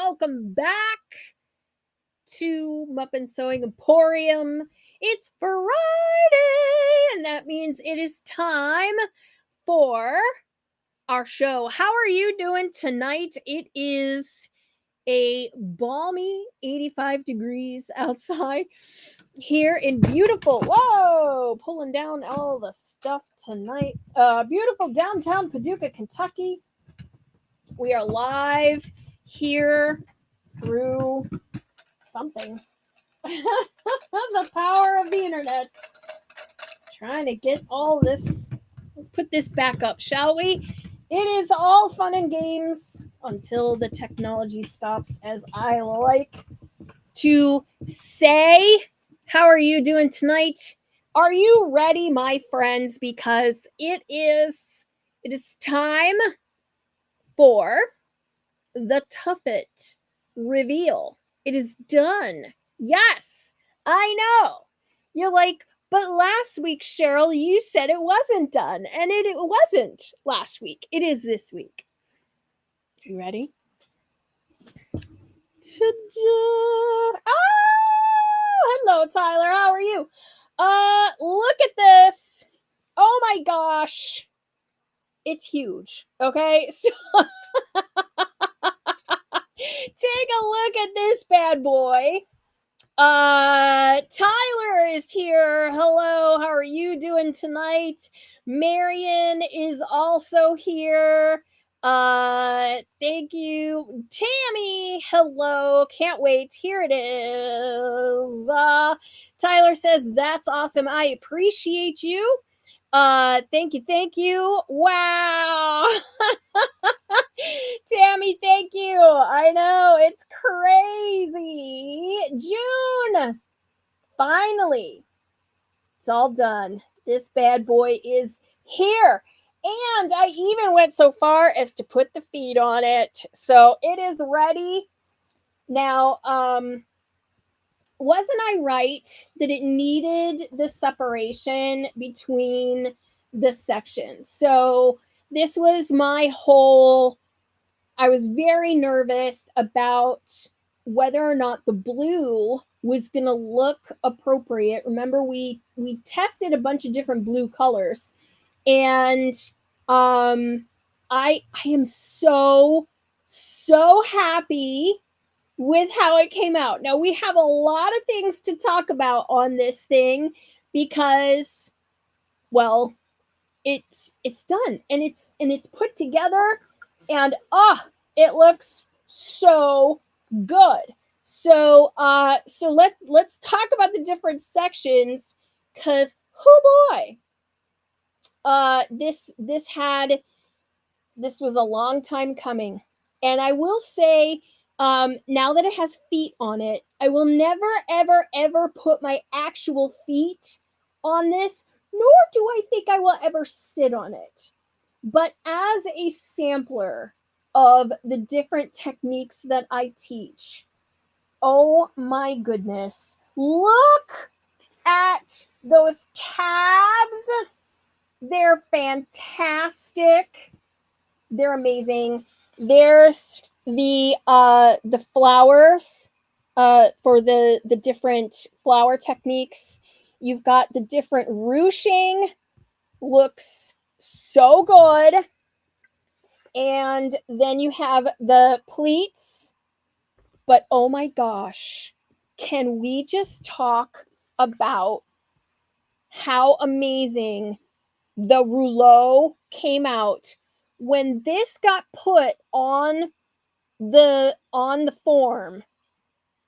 welcome back to Muppin Sewing Emporium. It's Friday, and that means it is time for our show. How are you doing tonight? It is a balmy 85 degrees outside here in beautiful, pulling down all the stuff tonight. Beautiful downtown Paducah, Kentucky. We are live here through something. The power of the internet. Trying to get all this. Let's put this back up, shall we? It is all fun and games until the technology stops, as I like to say. How are you doing tonight? Are you ready, my friends? Because it is time for the TUFFET reveal. It is done. Yes, I know. You're like, but last week, Cheryl, you said it wasn't done. And it wasn't last week. It is this week. You ready? Ta-da! Oh, hello, Tyler. How are you? Look at this. Oh my gosh. It's huge. Okay, so take a look at this bad boy. Tyler is here. Hello, how are you doing tonight? Marion is also here. Thank you. Tammy, hello. Can't wait. Here it is. Tyler says, that's awesome. I appreciate you. Thank you. Wow. Tammy, thank you. I know, it's crazy. June. Finally. It's all done. This bad boy is here. And I even went so far as to put the feet on it. So it is ready. Now, wasn't I right that it needed the separation between the sections? So this was my whole, I was very nervous about whether or not the blue was going to look appropriate. Remember, we tested a bunch of different blue colors, and I am so happy with how it came out. Now, we have a lot of things to talk about on this thing because, well, it's done and it's put together, and it looks so good. So let's talk about the different sections, because oh boy, this was a long time coming. And I will say, now that it has feet on it, I will never ever put my actual feet on this, nor do I think I will ever sit on it. But as a sampler of the different techniques that I teach, oh my goodness, look at those tabs. They're fantastic. They're amazing. There's the flowers for the different flower techniques. You've got the different ruching. Looks so good. And then you have the pleats. But oh my gosh, can we just talk about how amazing the rouleau came out when this got put on the form?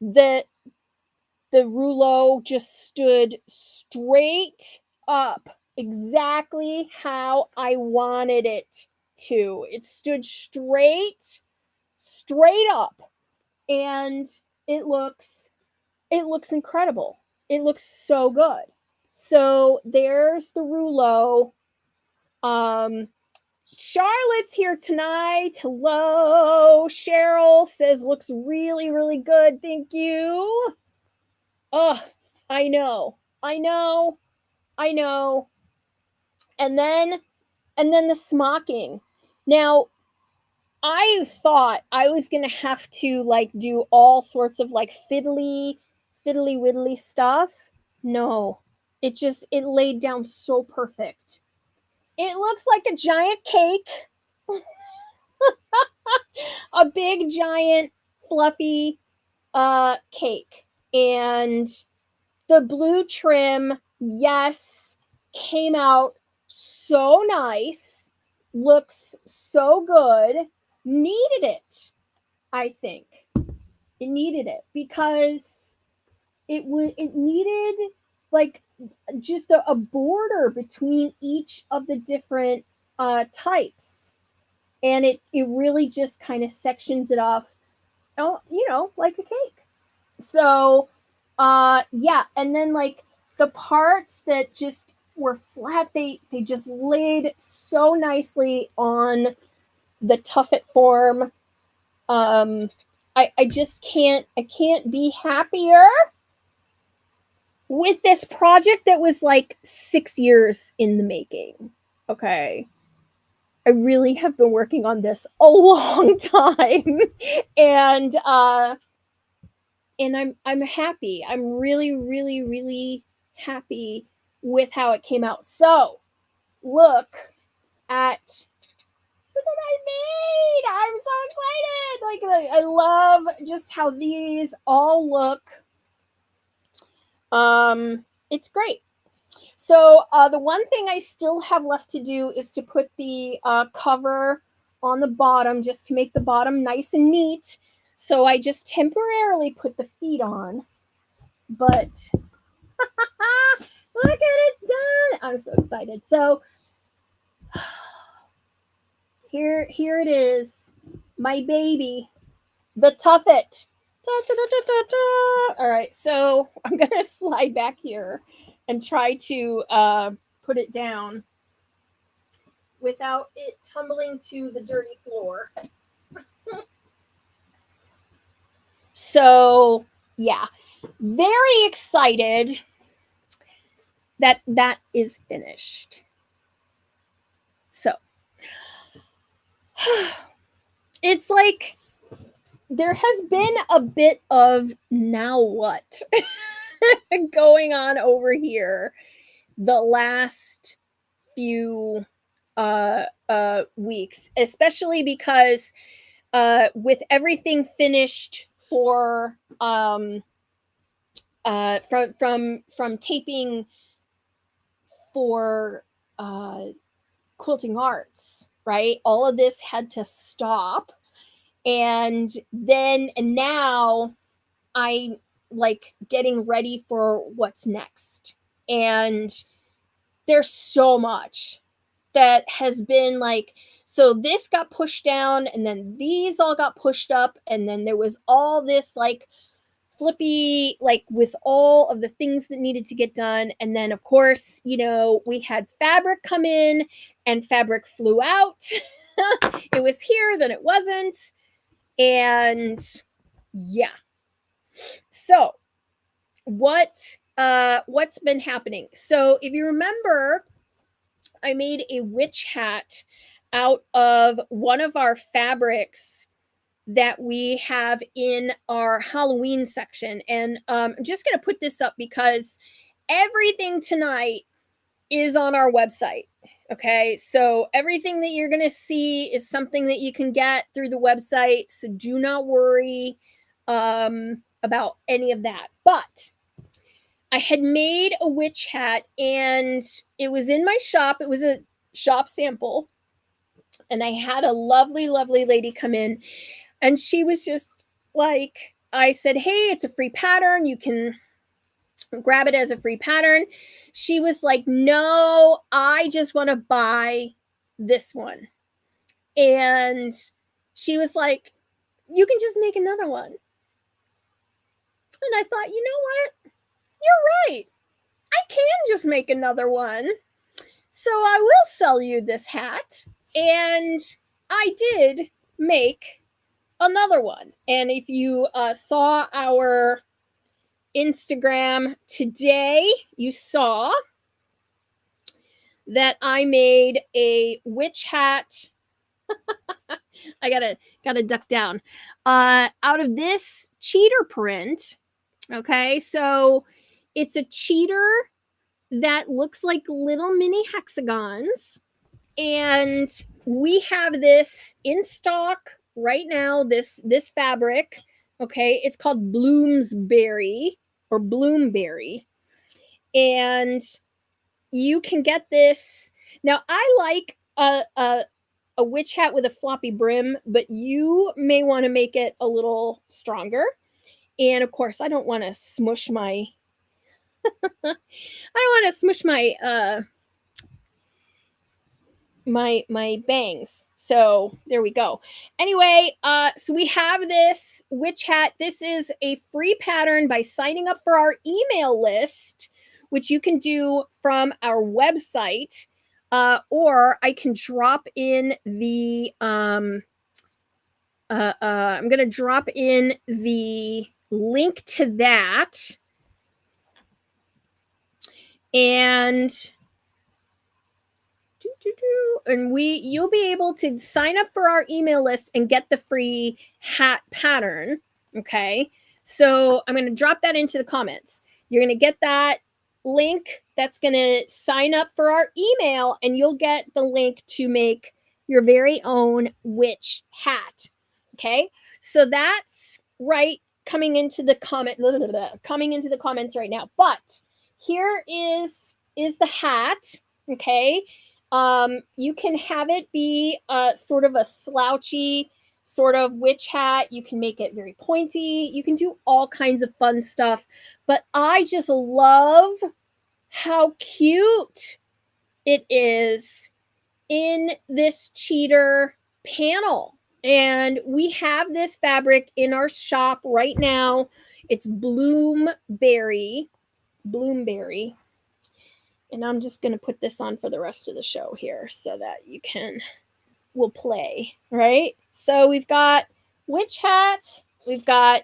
The rouleau just stood straight up, exactly how I wanted it to. It stood straight up, and it looks incredible. It looks so good. So there's the rouleau. Charlotte's here tonight. Hello. Cheryl says looks really, really good. Thank you. Oh, I know. And then the smocking. Now, I thought I was gonna have to like do all sorts of like fiddly widdly stuff. No, it laid down so perfect. It looks like a giant cake, a big giant fluffy cake, and the blue trim, yes, came out so nice, looks so good, needed it. I think it needed it because it needed like just a border between each of the different types, and it really just kind of sections it off, oh, like a cake. So yeah, and then like the parts that just were flat, they just laid so nicely on the TUFFET form. I just can't be happier with this project that was like 6 years in the making. Okay. I really have been working on this a long time. and I'm happy. I'm really, really, really happy with how it came out. So look at what I made. I'm so excited. Like I love just how these all look. It's great. So the one thing I still have left to do is to put the cover on the bottom, just to make the bottom nice and neat. So I just temporarily put the feet on, but look at it, it's done. I'm so excited. So here it is, my baby, the TUFFET. All right, so I'm gonna slide back here and try to put it down without it tumbling to the dirty floor. So yeah, very excited that is finished. So it's like there has been a bit of now what going on over here the last few weeks, especially because with everything finished for from taping for quilting arts, right? All of this had to stop, and now I like getting ready for what's next. And there's so much that has been like, so this got pushed down, and then these all got pushed up, and then there was all this like flippy, like with all of the things that needed to get done. And then of course, we had fabric come in, and fabric flew out. It was here, then it wasn't. And yeah. So what's been happening? So if you remember, I made a witch hat out of one of our fabrics that we have in our Halloween section. And I'm just going to put this up because everything tonight is on our website. Okay, so everything that you're going to see is something that you can get through the website. So do not worry about any of that. But I had made a witch hat, and it was in my shop. It was a shop sample. And I had a lovely, lovely lady come in, and she was just like, I said, hey, it's a free pattern. You can grab it as a free pattern. She was like, no, I just want to buy this one. And she was like, you can just make another one. And I thought, you know what? You're right. I can just make another one. So I will sell you this hat. And I did make another one. And if you saw our Instagram today, you saw that I made a witch hat gotta duck down. Out of this cheater print, okay, so it's a cheater that looks like little mini hexagons, and we have this in stock right now. This fabric, okay, it's called Bloomsbury or Bloomberry, and you can get this. Now, I like a witch hat with a floppy brim, but you may want to make it a little stronger. And of course, I don't want to smush my my bangs. So there we go. Anyway, so we have this witch hat. This is a free pattern by signing up for our email list, which you can do from our website, or I can drop in the I'm gonna drop in the link to that, and you'll be able to sign up for our email list and get the free hat pattern. Okay, so I'm going to drop that into the comments. You're going to get that link. That's going to sign up for our email, and you'll get the link to make your very own witch hat. Okay, so that's right coming into the comments right now. But here is the hat. Okay, you can have it be sort of a slouchy sort of witch hat. You can make it very pointy. You can do all kinds of fun stuff. But I just love how cute it is in this cheater panel. And we have this fabric in our shop right now. It's Bloomberry. And I'm just going to put this on for the rest of the show here so that we'll play, right? So we've got witch hat, we've got,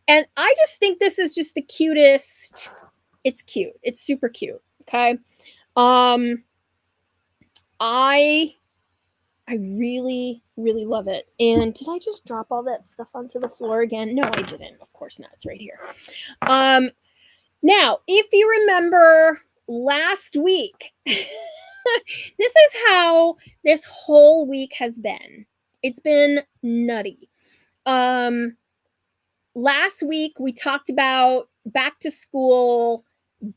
and I just think this is just the cutest. It's cute. It's super cute. Okay. I really, really love it. And did I just drop all that stuff onto the floor again? No, I didn't. Of course not. It's right here. Now, if you remember last week, this is how this whole week has been. It's been nutty. Last week we talked about back to school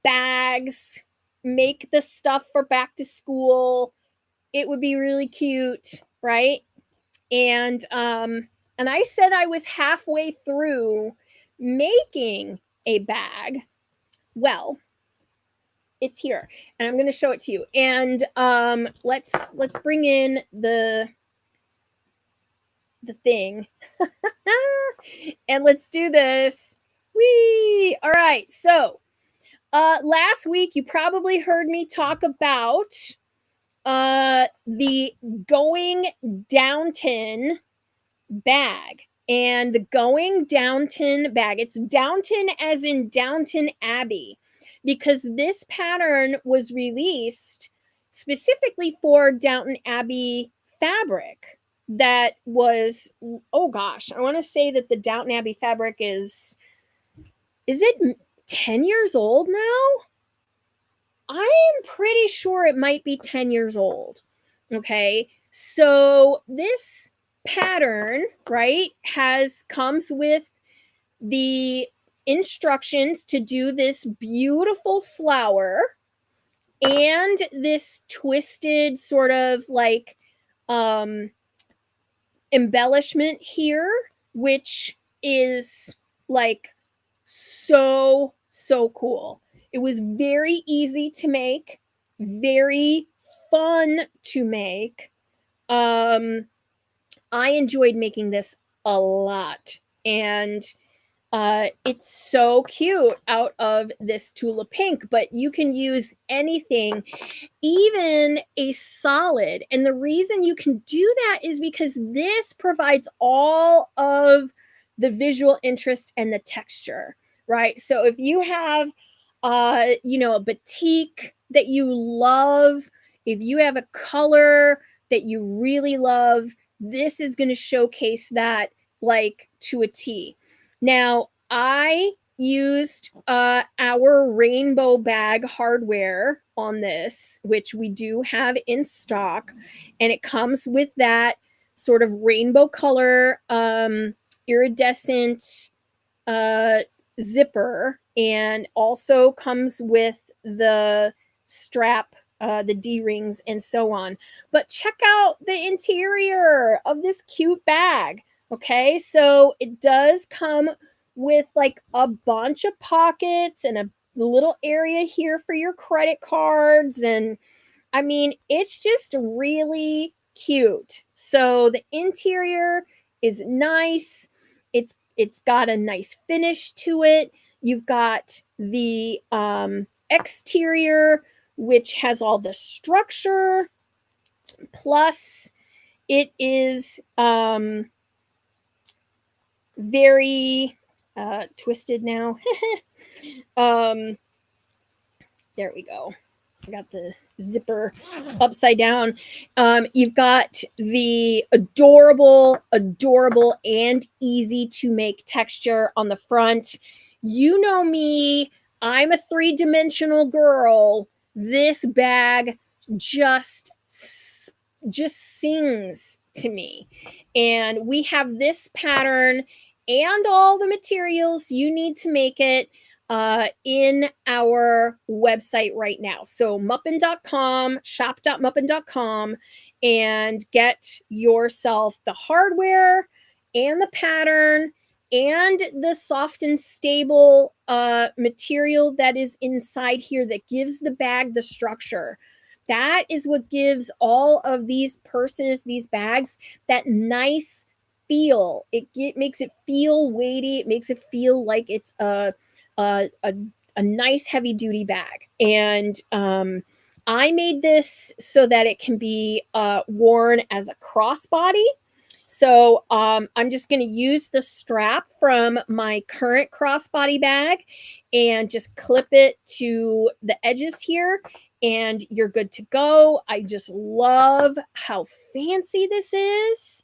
bags, make the stuff for back to school. It would be really cute, right? And I said I was halfway through making a bag. Well, it's here, and I'm going to show it to you. And let's bring in the thing, and let's do this. Whee! All right. So last week you probably heard me talk about the Going Downton bag. And the Going Downton bag, it's Downton as in Downton Abbey, because this pattern was released specifically for Downton Abbey fabric. That was, oh gosh, I want to say that the Downton Abbey fabric is it 10 years old now? I am pretty sure it might be 10 years old. Okay, so this pattern, right, comes with the instructions to do this beautiful flower and this twisted sort of like embellishment here, which is like so cool. It was very easy to make, very fun to make. I enjoyed making this a lot, and it's so cute out of this Tulip Pink, but you can use anything, even a solid. And the reason you can do that is because this provides all of the visual interest and the texture, right? So if you have, a batik that you love, if you have a color that you really love, this is going to showcase that like to a T. Now, I used our rainbow bag hardware on this, which we do have in stock, and it comes with that sort of rainbow color iridescent uh, zipper, and also comes with the strap, the D-rings, and so on. But check out the interior of this cute bag. Okay, so it does come with like a bunch of pockets and a little area here for your credit cards. And I mean, it's just really cute. So the interior is nice. It's got a nice finish to it. You've got the exterior, which has all the structure. Plus, it is very twisted now. There we go. I got the zipper upside down. You've got the adorable, adorable, and easy to make texture on the front. You know me, I'm a three-dimensional girl. This bag just sings to me. And we have this pattern and all the materials you need to make it in our website right now. So muppin.com, shop.muppin.com, and get yourself the hardware and the pattern and the soft and stable material that is inside here that gives the bag the structure. That is what gives all of these purses, these bags, that nice feel. It makes it feel weighty. It makes it feel like it's a, a nice heavy duty bag. And I made this so that it can be worn as a crossbody. So I'm just going to use the strap from my current crossbody bag and just clip it to the edges here, and you're good to go. I just love how fancy this is.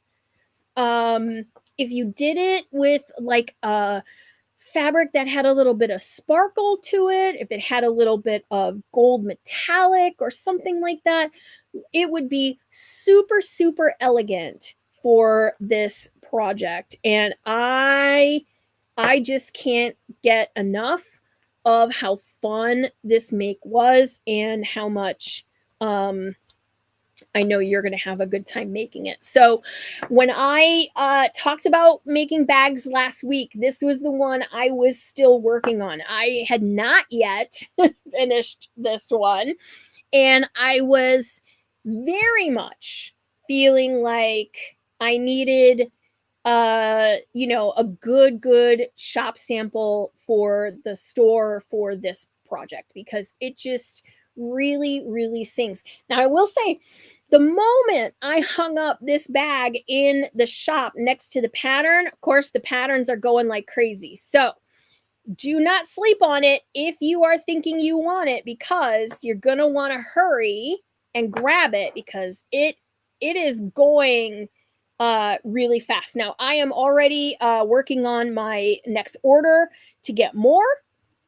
If you did it with like a fabric that had a little bit of sparkle to it, if it had a little bit of gold metallic or something like that, it would be super, super elegant for this project. And I just can't get enough of how fun this make was and how much I know you're going to have a good time making it. So when I talked about making bags last week, this was the one I was still working on. I had not yet finished this one, and I was very much feeling like I needed a good shop sample for the store for this project, because it just really, really sings. Now, I will say, the moment I hung up this bag in the shop next to the pattern, of course, the patterns are going like crazy. So do not sleep on it if you are thinking you want it, because you're going to want to hurry and grab it, because it is going really fast. Now, I am already working on my next order to get more.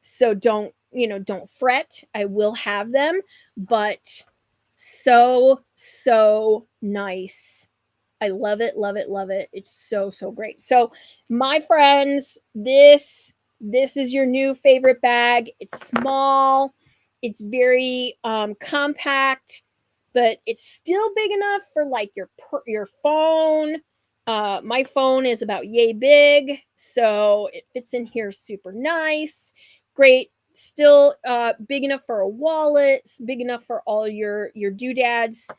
So don't fret. I will have them, but so nice. I love it, love it, love it. It's so great. So, my friends, this is your new favorite bag. It's small, it's very compact, but it's still big enough for like your phone. My phone is about yay big, so it fits in here super nice. Great. Still big enough for a wallet, big enough for all your doodads.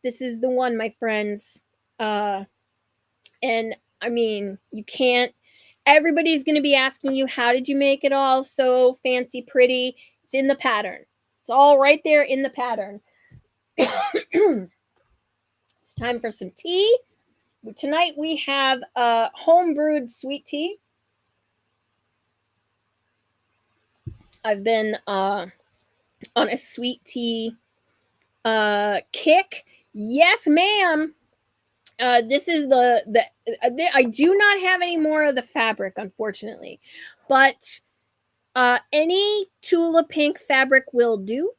This is the one, my friends. And I mean, you can't, everybody's going to be asking you, how did you make it all so fancy, pretty? It's in the pattern. It's all right there in the pattern. It's time for some tea. Tonight we have home brewed sweet tea. I've been on a sweet tea kick, Yes, ma'am. This is I do not have any more of the fabric, unfortunately, but any Tula Pink fabric will do.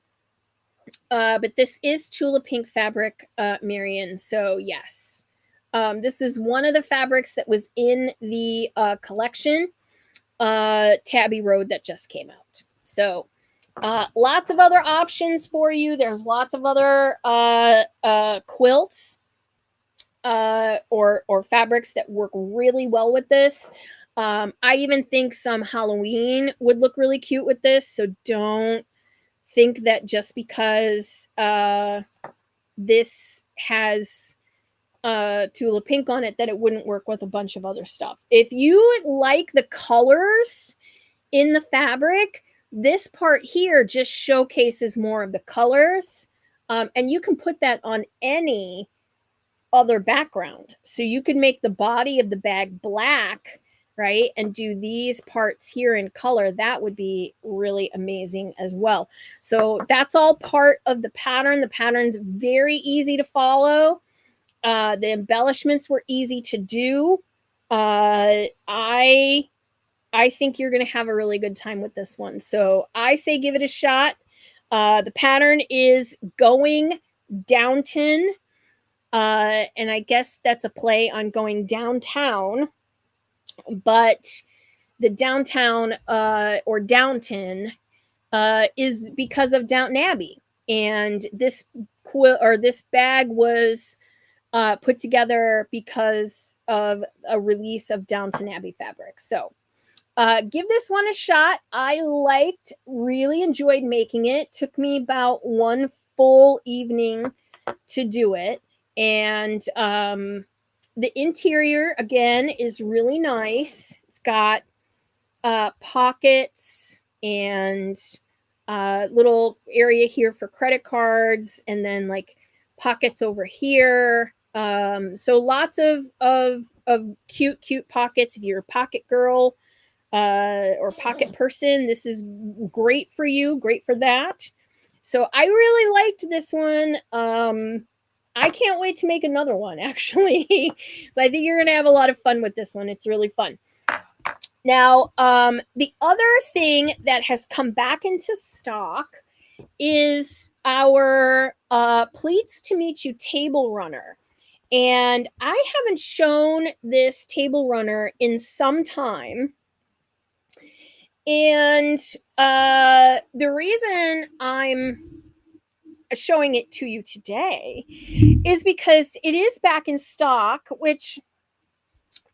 But this is Tula Pink fabric, Marion. So yes, this is one of the fabrics that was in the collection, Tabby Road, that just came out. So lots of other options for you. There's lots of other quilts or fabrics that work really well with this. I even think some Halloween would look really cute with this. So don't think that just because this has Tula Pink on it that it wouldn't work with a bunch of other stuff. If you like the colors in the fabric, this part here just showcases more of the colors. And you can put that on any other background. So you could make the body of the bag black, right? And do these parts here in color. That would be really amazing as well. So that's all part of the pattern. The pattern's very easy to follow. The embellishments were easy to do. I think you're going to have a really good time with this one. So I say give it a shot. The pattern is Going Downton. And I guess that's a play on going downtown, but the downtown or Downton is because of Downton Abbey. And this this bag was put together because of a release of Downton Abbey fabric. So give this one a shot. I really enjoyed making it. Took me about one full evening to do it. And the interior, again, is really nice. It's got pockets and little area here for credit cards, and then like pockets over here. So lots of cute pockets. If you're a pocket girl or pocket person, this is great for you. Great for that. So I really liked this one. I can't wait to make another one, actually. So I think you're going to have a lot of fun with this one. It's really fun. Now, the other thing that has come back into stock is our Pleats to Meet You table runner. And I haven't shown this table runner in some time. And the reason I'm showing it to you today is because it is back in stock, which,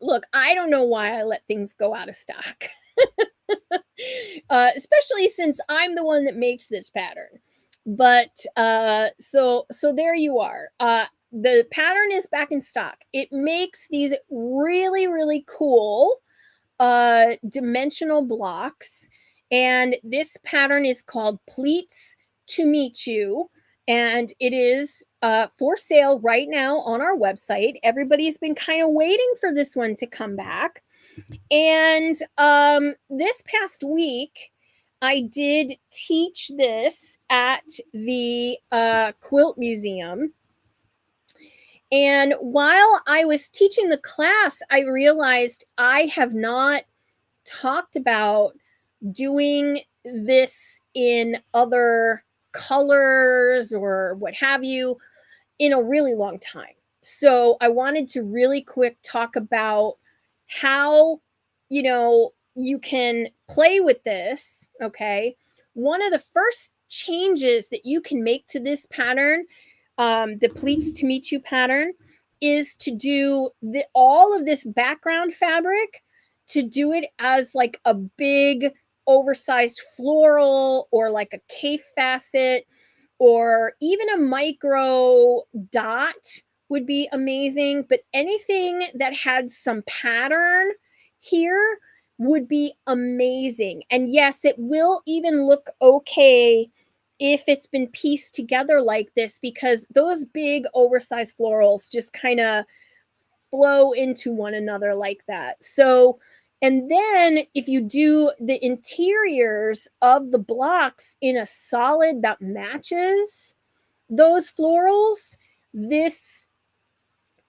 look, I don't know why I let things go out of stock. Especially since I'm the one that makes this pattern. But so there you are. The pattern is back in stock. It makes these really cool dimensional blocks, and this pattern is called Pleats to Meet You, and it is for sale right now on our website. Everybody's been kind of waiting for this one to come back. And this past week, I did teach this at the Quilt Museum. And while I was teaching the class, I realized I have not talked about doing this in other colors or what have you in a really long time. So I wanted to really quick talk about how, you can play with this. Okay. One of the first changes that you can make to this pattern, the Pleats to Meet You pattern, is to do all of this background fabric, to do it as like a big oversized floral or like a cafe facet, or even a micro dot would be amazing. But anything that had some pattern here would be amazing. And yes, it will even look okay if it's been pieced together like this, because those big oversized florals just kind of flow into one another like that. So, and then if you do the interiors of the blocks in a solid that matches those florals, this,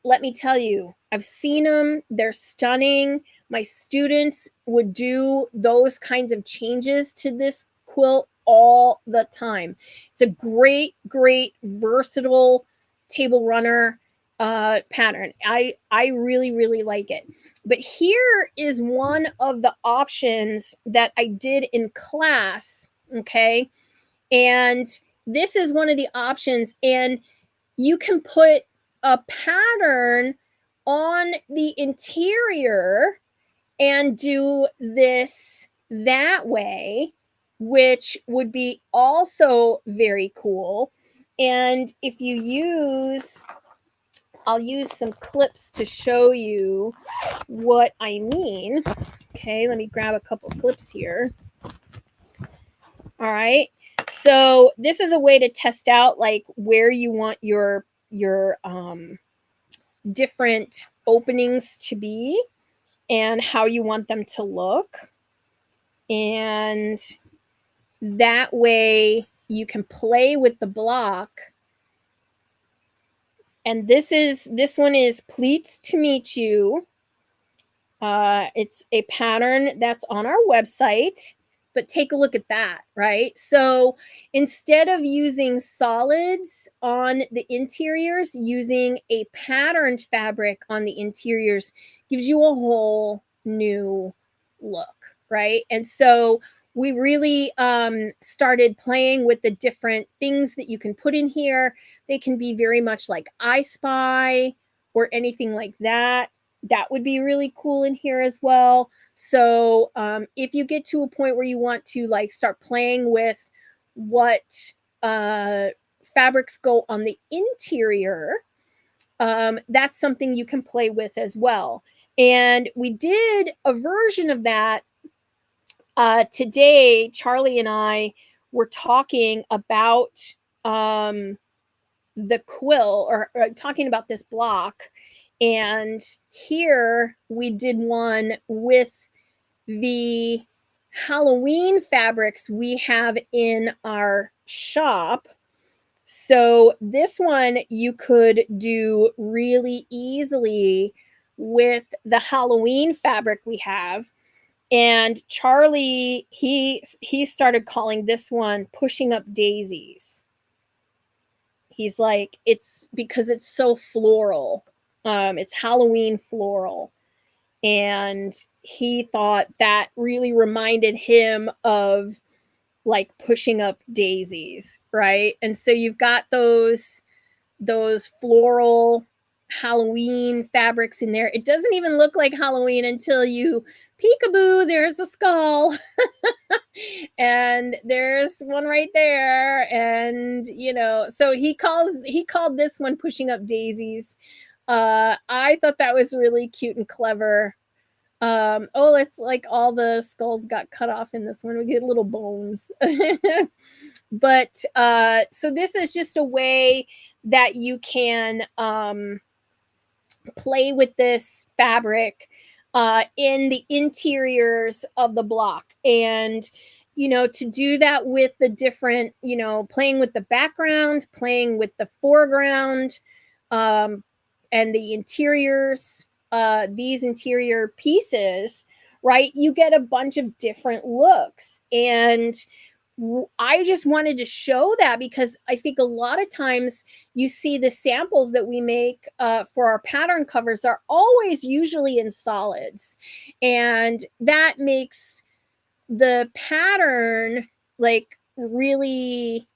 let me tell you, I've seen them. They're stunning. My students would do those kinds of changes to this quilt all the time. It's a great, great, versatile table runner pattern. I really, really like it. But here is one of the options that I did in class, okay? And this is one of the options, and you can put a pattern on the interior and do this that way, which would be also very cool. And if you use, I'll use some clips to show you what I mean. Okay, let me grab a couple clips here. All right. So this is a way to test out like where you want your different openings to be and how you want them to look. And that way you can play with the block. And this one is Pleats to Meet You. It's a pattern that's on our website, but take a look at that, right? So instead of using solids on the interiors, using a patterned fabric on the interiors gives you a whole new look, right? And so we really started playing with the different things that you can put in here. They can be very much like I Spy or anything like that. That would be really cool in here as well. So if you get to a point where you want to like start playing with what fabrics go on the interior, that's something you can play with as well. And we did a version of that today. Charlie and I were talking about the quill, or talking about this block. And here we did one with the Halloween fabrics we have in our shop. So this one you could do really easily with the Halloween fabric we have. And Charlie, he started calling this one Pushing Up Daisies. He's like, it's because it's so floral. It's Halloween floral. And he thought that really reminded him of like pushing up daisies, right? And so you've got those floral Halloween fabrics in there. It doesn't even look like Halloween until you peekaboo, there's a skull. And there's one right there. And you know, so he called this one Pushing Up Daisies. I thought that was really cute and clever. Oh, it's like all the skulls got cut off in this one. We get little bones. But so this is just a way that you can play with this fabric in the interiors of the block. And you know, to do that with the different, you know, playing with the background, playing with the foreground, and the interiors, these interior pieces, right? You get a bunch of different looks. And I just wanted to show that because I think a lot of times you see the samples that we make for our pattern covers are always usually in solids. And that makes the pattern like really,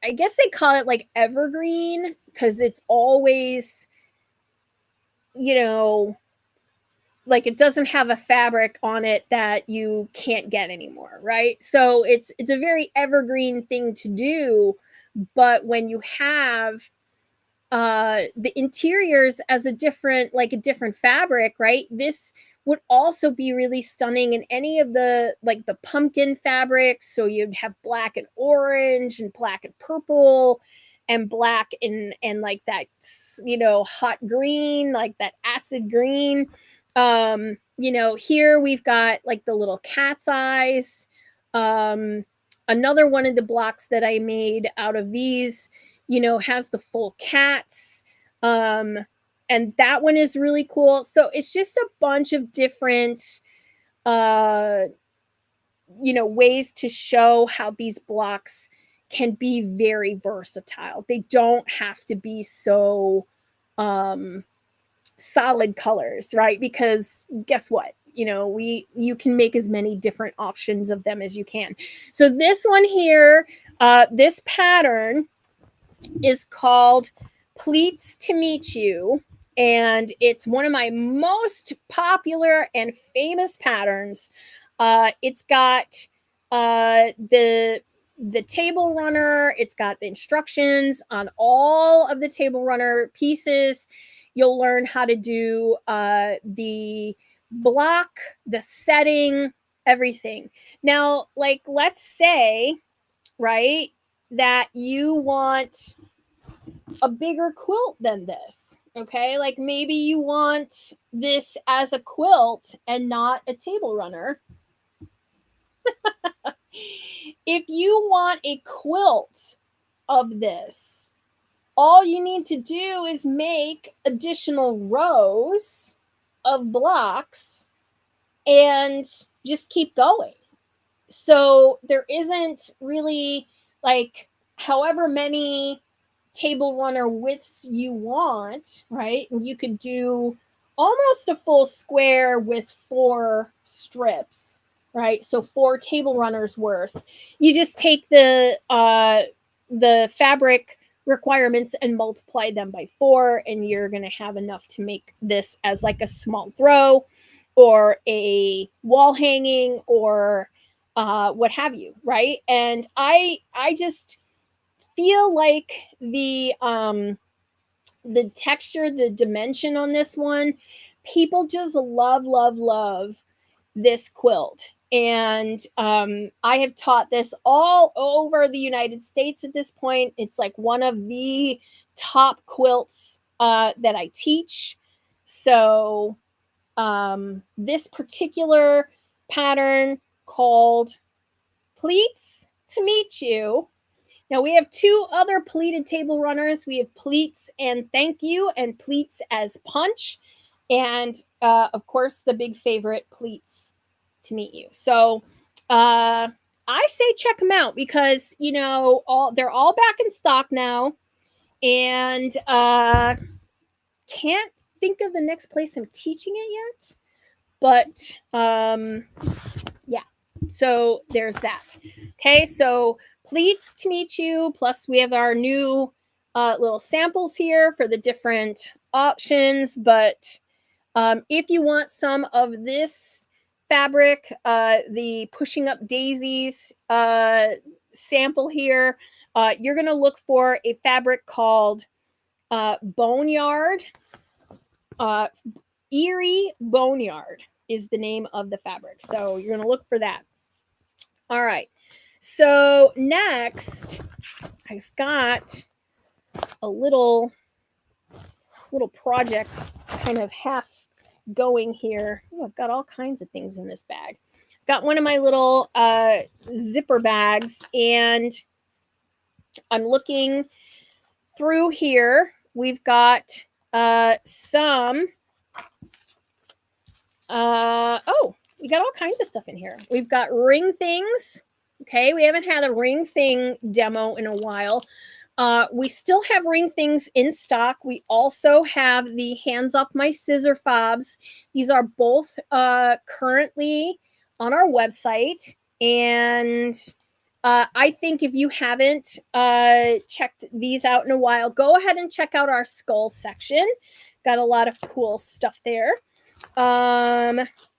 I guess they call it like evergreen because it's always, you know, like it doesn't have a fabric on it that you can't get anymore, right? So it's a very evergreen thing to do. But when you have the interiors as a different fabric, right? This would also be really stunning in any of the like the pumpkin fabrics. So you'd have black and orange and black and purple and black and like that, you know, hot green, like that acid green. You know, here we've got like the little cat's eyes. Another one of the blocks that I made out of these has the full cats. And that one is really cool. So it's just a bunch of different ways to show how these blocks can be very versatile. They don't have to be so solid colors, right? Because guess what? You can make as many different options of them as you can. So this one here, this pattern is called Pleats to Meet You, and it's one of my most popular and famous patterns. It's got the table runner. It's got the instructions on all of the table runner pieces. You'll learn how to do the block, the setting, everything. Now, like, let's say, right, that you want a bigger quilt than this. Okay, like maybe you want this as a quilt and not a table runner. If you want a quilt of this, all you need to do is make additional rows of blocks and just keep going. So there isn't really, like, however many table runner widths you want, right? And you could do almost a full square with 4 strips, right? So 4 table runners worth. You just take the fabric requirements and multiply them by 4, and you're going to have enough to make this as like a small throw or a wall hanging or what have you, right? And I just feel like the texture, the dimension on this one, people just love this quilt. And I have taught this all over the United States at this point. It's like one of the top quilts that I teach. So this particular pattern called Pleats to Meet You. Now we have 2 other pleated table runners. We have Pleats and Thank You and Pleats as Punch. And of course, the big favorite, Pleats to Meet You. So I say check them out because, they're all back in stock now. And can't think of the next place I'm teaching it yet. But yeah, so there's that. Okay, so Pleats to Meet You, plus we have our new little samples here for the different options. But if you want some of this fabric, the Pushing Up Daisies sample here, you're going to look for a fabric called Boneyard. Erie Boneyard is the name of the fabric. So you're going to look for that. All right. So next, I've got a little project kind of half going here. Ooh, I've got all kinds of things in this bag. Got one of my little zipper bags, and I'm looking through here. We've got some we got all kinds of stuff in here. We've got ring things. Okay, we haven't had a ring thing demo in a while. We still have ring things in stock. We also have the Hands Off My Scissor Fobs. These are both currently on our website. And I think if you haven't checked these out in a while, go ahead and check out our skull section. Got a lot of cool stuff there.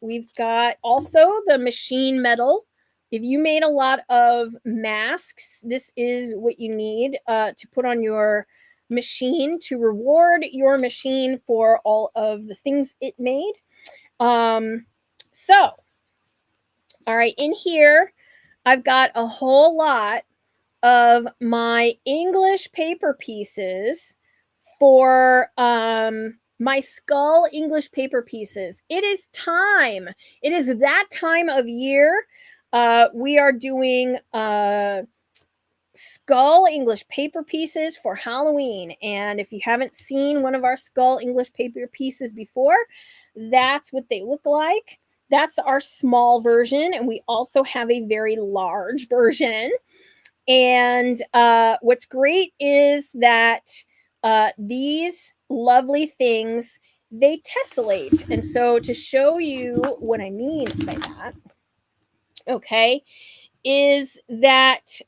We've got also the machine metal. If you made a lot of masks, this is what you need to put on your machine to reward your machine for all of the things it made. So, all right, in here, I've got a whole lot of my English paper pieces for my skull English paper pieces. It is time. It is that time of year. We are doing skull English paper pieces for Halloween. And if you haven't seen one of our skull English paper pieces before, that's what they look like. That's our small version. And we also have a very large version. And what's great is that these lovely things, they tessellate. And so to show you what I mean by that, okay, is that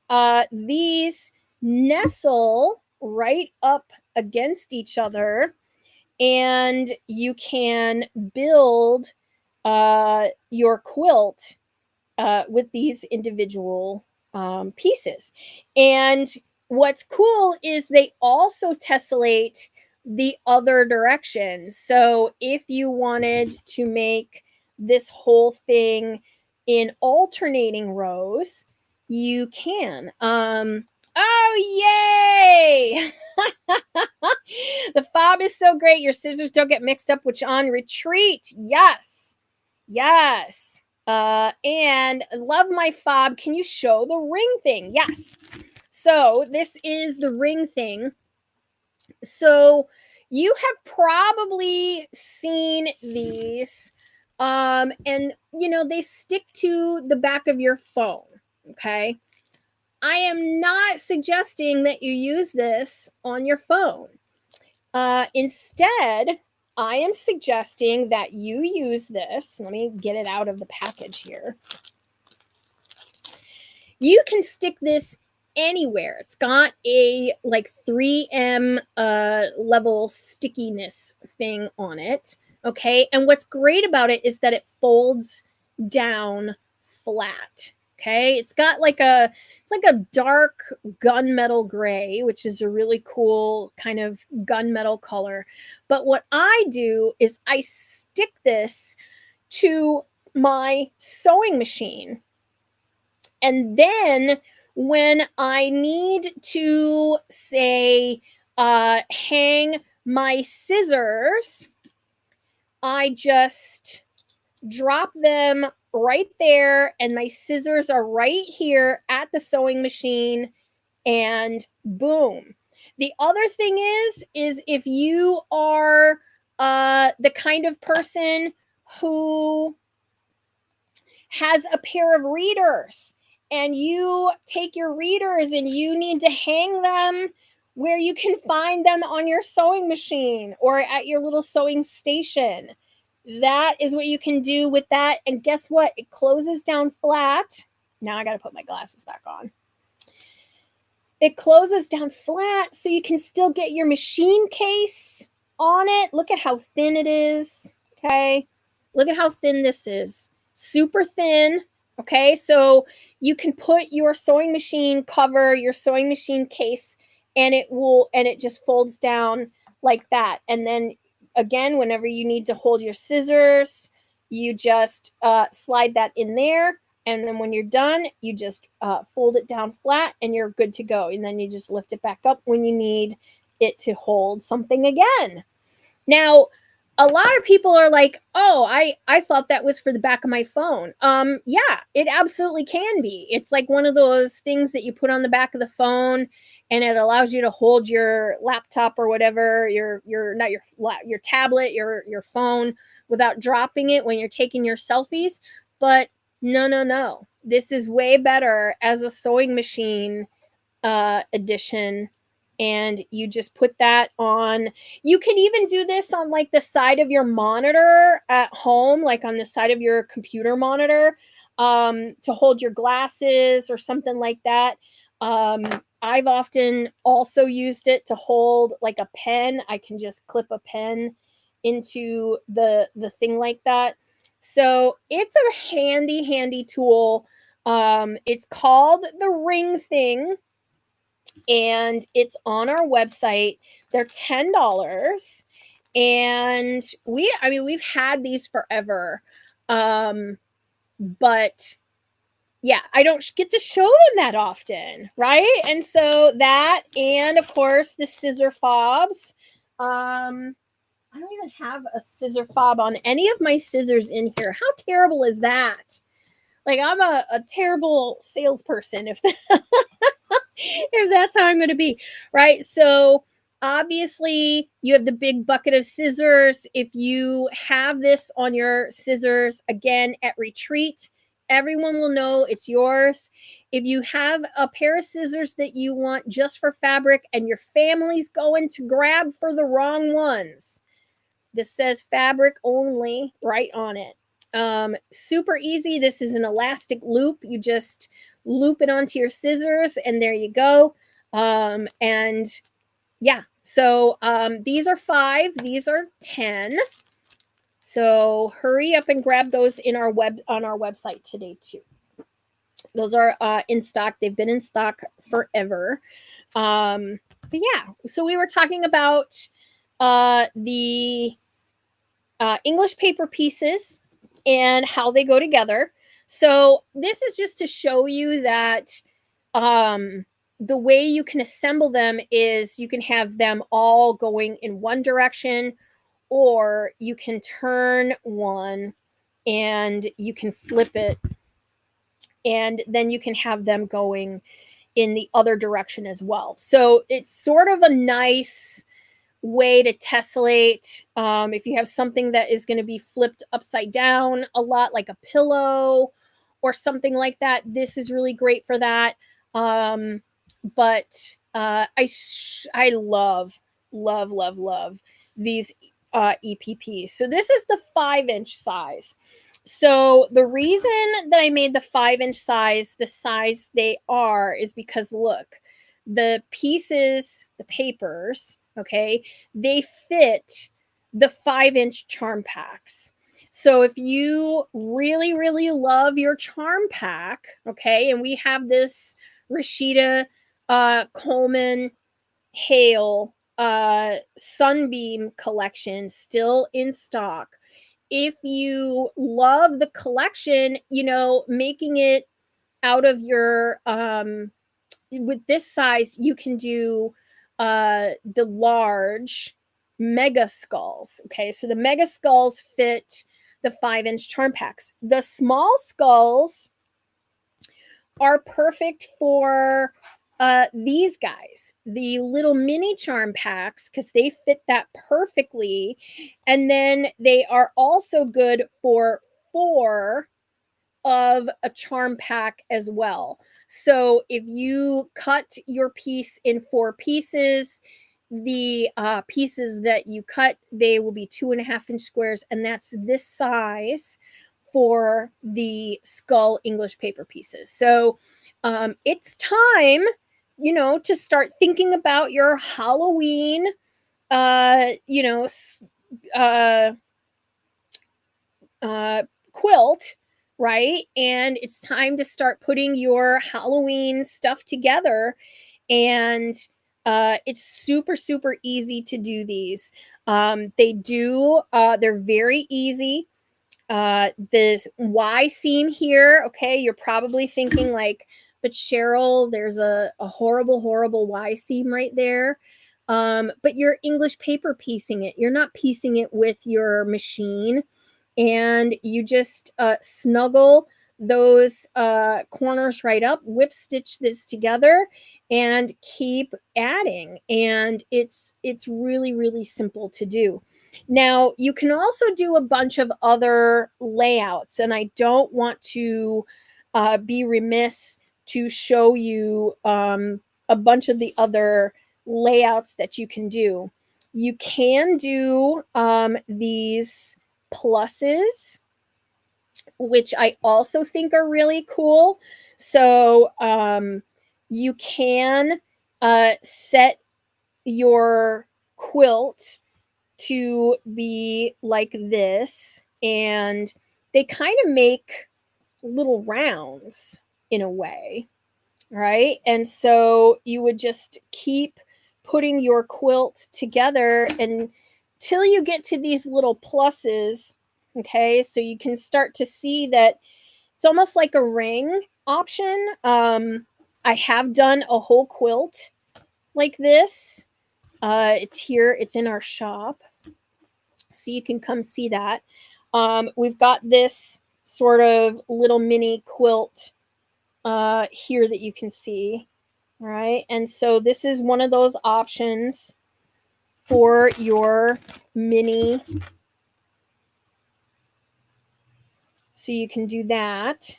these nestle right up against each other, and you can build your quilt with these individual pieces. And what's cool is they also tessellate the other direction. So if you wanted to make this whole thing in alternating rows, you can. Oh, yay! The fob is so great. Your scissors don't get mixed up, which on retreat. Yes. Yes. And love my fob. Can you show the ring thing? Yes. So this is the ring thing. So you have probably seen these, and you know, they stick to the back of your phone. Okay. I am not suggesting that you use this on your phone. Instead, I am suggesting that you use this. Let me get it out of the package here. You can stick this anywhere. It's got a like 3M level stickiness thing on it. Okay. And what's great about it is that it folds down flat. Okay. It's got like it's like a dark gunmetal gray, which is a really cool kind of gunmetal color. But what I do is I stick this to my sewing machine. And then when I need to, say, hang my scissors, I just drop them right there, and my scissors are right here at the sewing machine, and boom. The other thing is if you are the kind of person who has a pair of readers, and you take your readers and you need to hang them where you can find them on your sewing machine or at your little sewing station, that is what you can do with that. And guess what? It closes down flat. Now I got to put my glasses back on. It closes down flat so you can still get your machine case on it. Look at how thin it is. Okay. Look at how thin this is. Super thin. Okay. So you can put your sewing machine cover, your sewing machine case, and it just folds down like that. And then again, whenever you need to hold your scissors, you just slide that in there. And then when you're done, you just fold it down flat and you're good to go. And then you just lift it back up when you need it to hold something again. Now, a lot of people are like, oh, I thought that was for the back of my phone. Yeah, it absolutely can be. It's like one of those things that you put on the back of the phone, and it allows you to hold your laptop or whatever, your tablet, your phone, without dropping it when you're taking your selfies. But no. This is way better as a sewing machine edition. And you just put that on. You can even do this on like the side of your monitor at home, like on the side of your computer monitor, to hold your glasses or something like that. I've often also used it to hold like a pen. I can just clip a pen into the thing like that. So it's a handy tool. It's called the Ring Thing, and it's on our website. They're $10, and we've had these forever. But yeah, I don't get to show them that often, right? And so that, and of course the scissor fobs. I don't even have a scissor fob on any of my scissors in here. How terrible is that? Like, I'm a terrible salesperson if if that's how I'm going to be, right? So obviously you have the big bucket of scissors. If you have this on your scissors again at retreat, everyone will know it's yours. If you have a pair of scissors that you want just for fabric and your family's going to grab for the wrong ones, this says fabric only right on it. Super easy. This is an elastic loop. You just loop it onto your scissors and there you go. And yeah, so these are 5, these are 10. So hurry up and grab those on our website today too. Those are in stock. They've been in stock forever. But yeah, so we were talking about the English paper pieces and how they go together. So this is just to show you that the way you can assemble them is you can have them all going in one direction, or you can turn one and you can flip it, and then you can have them going in the other direction as well. So it's sort of a nice way to tessellate. If you have something that is going to be flipped upside down a lot, like a pillow or something like that, this is really great for that. But I love these EPPs. So this is the 5-inch size. So the reason that I made the 5-inch size the size they are is because look, the pieces, the papers, okay, they fit the 5-inch charm packs. So if you really, really love your charm pack, okay, and we have this Rashida Coleman Hale Sunbeam collection still in stock. If you love the collection, you know, making it out of your with this size, you can do the large mega skulls. Okay, so the mega skulls fit the 5-inch charm packs. The small skulls are perfect for these guys, the little mini charm packs, because they fit that perfectly. And then they are also good for 4 of a charm pack as well. So if you cut your piece in 4 pieces, the pieces that you cut, they will be 2.5-inch squares, and that's this size for the skull English paper pieces. So it's time, you know, to start thinking about your Halloween, you know, quilt, right? And it's time to start putting your Halloween stuff together. And it's super, super easy to do these. They're very easy. This Y seam here, okay, you're probably thinking like, but Cheryl, there's a horrible, horrible Y seam right there. But you're English paper piecing it. You're not piecing it with your machine, and you just snuggle those corners right up, whip stitch this together, and keep adding. And it's really, really simple to do. Now, you can also do a bunch of other layouts, and I don't want to be remiss to show you a bunch of the other layouts that you can do. You can do these pluses, which I also think are really cool. So you can set your quilt to be like this, and they kind of make little rounds in a way, right? And so you would just keep putting your quilt together until you get to these little pluses, okay? So you can start to see that it's almost like a ring option. I have done a whole quilt like this. It's here, it's in our shop, so you can come see that. We've got this sort of little mini quilt here that you can see. All right. And so this is one of those options for your mini. So you can do that.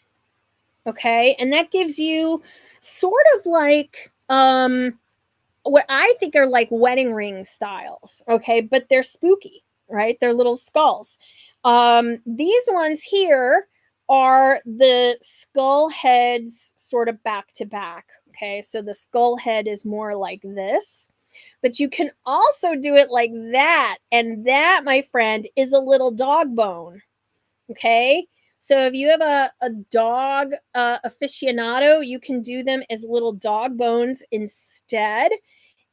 Okay. And that gives you sort of like what I think are like wedding ring styles. Okay. But they're spooky, right? They're little skulls. These ones here are the skull heads sort of back to back. Okay. So the skull head is more like this. But you can also do it like that. And that, my friend, is a little dog bone. Okay. So if you have a dog aficionado, you can do them as little dog bones instead.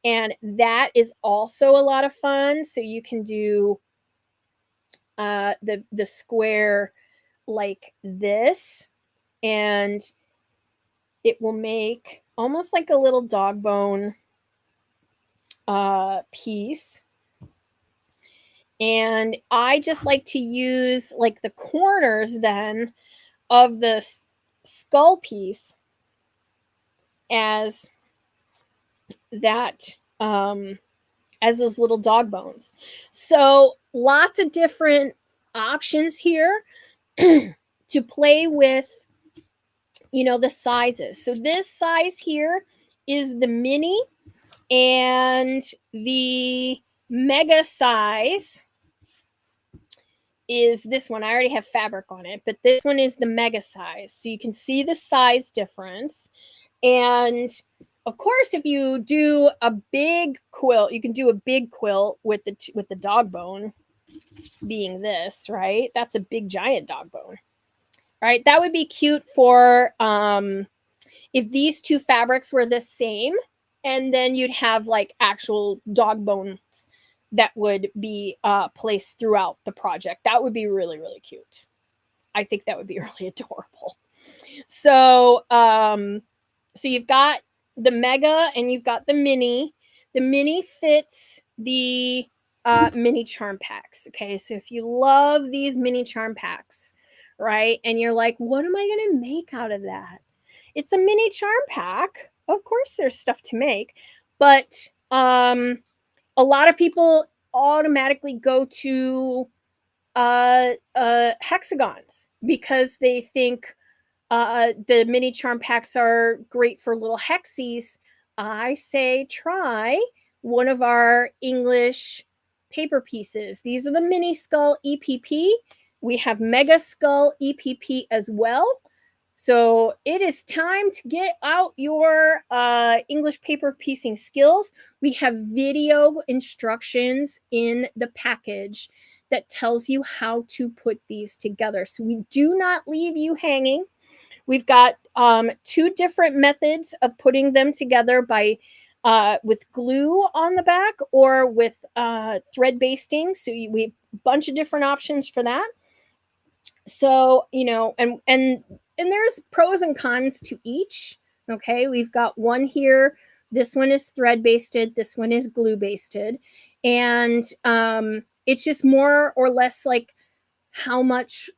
And that is also a lot of fun. So you can do the square like this, and it will make almost like a little dog bone piece. And I just like to use like the corners then of the skull piece as that as those little dog bones. So lots of different options here to play with, you know, the sizes. So this size here is the mini, and the mega size is this one. I already have fabric on it, but this one is the mega size. So you can see the size difference. And of course, if you do a big quilt, you can do a big quilt with the dog bone being this, right? That's a big giant dog bone, right? That would be cute for if these two fabrics were the same, and then you'd have like actual dog bones that would be placed throughout the project. That would be really, really cute. I think that would be really adorable. So, so you've got the mega and you've got the mini. The mini fits the mini charm packs. Okay, so if you love these mini charm packs, right, and you're like, what am I going to make out of that? It's a mini charm pack. Of course, there's stuff to make, but a lot of people automatically go to hexagons because they think the mini charm packs are great for little hexies. I say try one of our English paper pieces. These are the mini skull EPP. We have mega skull EPP as well. So it is time to get out your English paper piecing skills. We have video instructions in the package that tells you how to put these together. So we do not leave you hanging. We've got two different methods of putting them together by with glue on the back or with thread basting. So we have a bunch of different options for that. So, you know, and there's pros and cons to each. Okay, we've got one here. This one is thread basted. This one is glue basted, and it's just more or less like how much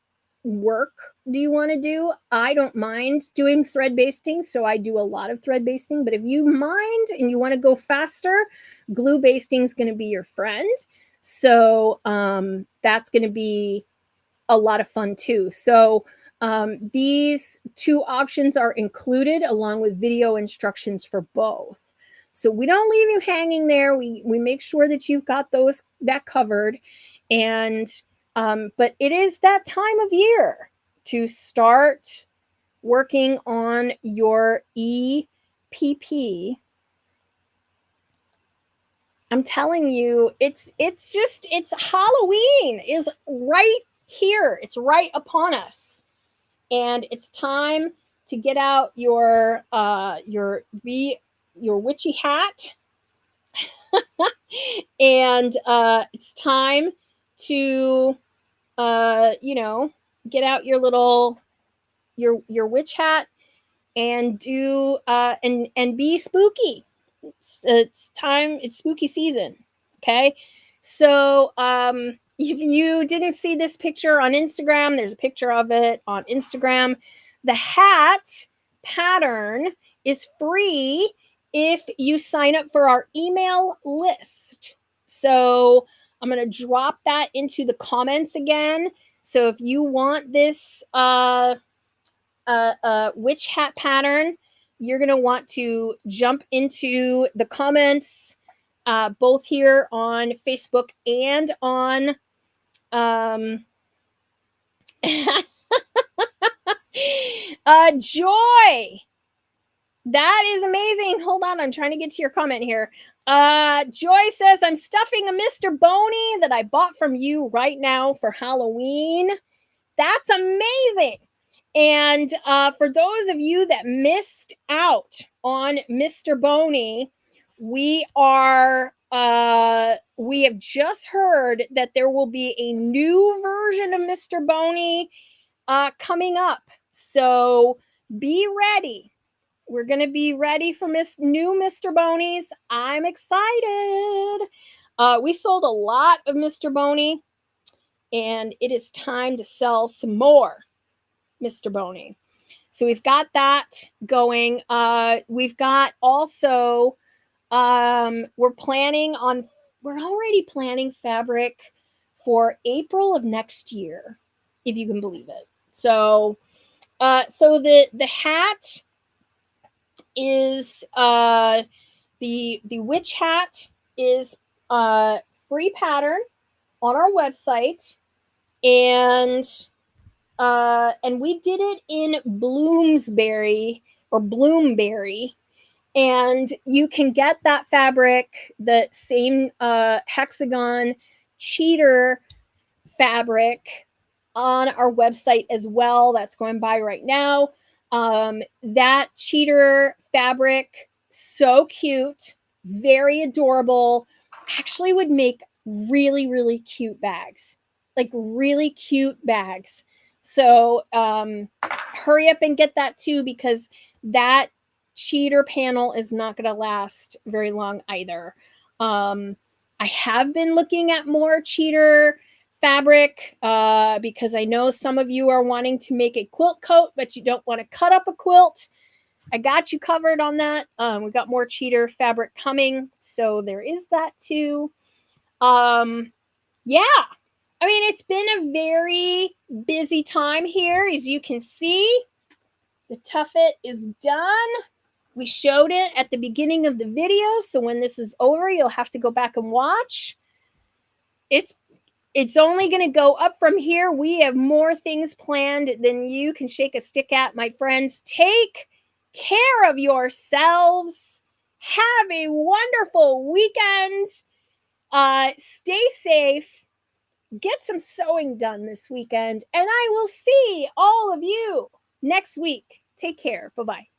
work do you want to do? I don't mind doing thread basting, so I do a lot of thread basting. But if you mind and you want to go faster, glue basting is going to be your friend. So that's going to be a lot of fun too. So these two options are included along with video instructions for both. So we don't leave you hanging there. We make sure that you've got that covered. And but it is that time of year to start working on your EPP. I'm telling you, it's Halloween is right here. It's right upon us. And it's time to get out your witchy hat. And it's time to you know, get out your little your witch hat and do and be spooky. It's time, it's spooky season. Okay, so if you didn't see this picture on Instagram, there's a picture of it on Instagram. The hat pattern is free if you sign up for our email list. So I'm going to drop that into the comments again. So if you want this witch hat pattern, you're going to want to jump into the comments, both here on Facebook and on Joy. That is amazing. Hold on, I'm trying to get to your comment here. Joy says, I'm stuffing a Mr. Boney that I bought from you right now for Halloween. That's amazing. And for those of you that missed out on Mr. Boney, we have just heard that there will be a new version of Mr. Boney coming up. So be ready. We're going to be ready for new Mr. Bonies. I'm excited. We sold a lot of Mr. Boney, and it is time to sell some more Mr. Boney. So we've got that going. We've got also, we're already planning fabric for April of next year, if you can believe it. So the hat is the witch hat is free pattern on our website, and we did it in Bloomsbury, and you can get that fabric, the same hexagon cheater fabric, on our website as well. That's going by right now. That cheater fabric, so cute, very adorable, actually would make really, really cute bags, like really cute bags. So hurry up and get that too, because that cheater panel is not going to last very long either. I have been looking at more cheater fabric because I know some of you are wanting to make a quilt coat, but you don't want to cut up a quilt. I got you covered on that. We got more cheater fabric coming, so there is that too. Yeah, I mean, it's been a very busy time here. As you can see, the TUFFET is done. We showed it at the beginning of the video, so when this is over, you'll have to go back and watch. It's only going to go up from here. We have more things planned than you can shake a stick at, my friends. Take care of yourselves. Have a wonderful weekend. Stay safe. Get some sewing done this weekend. And I will see all of you next week. Take care. Bye-bye.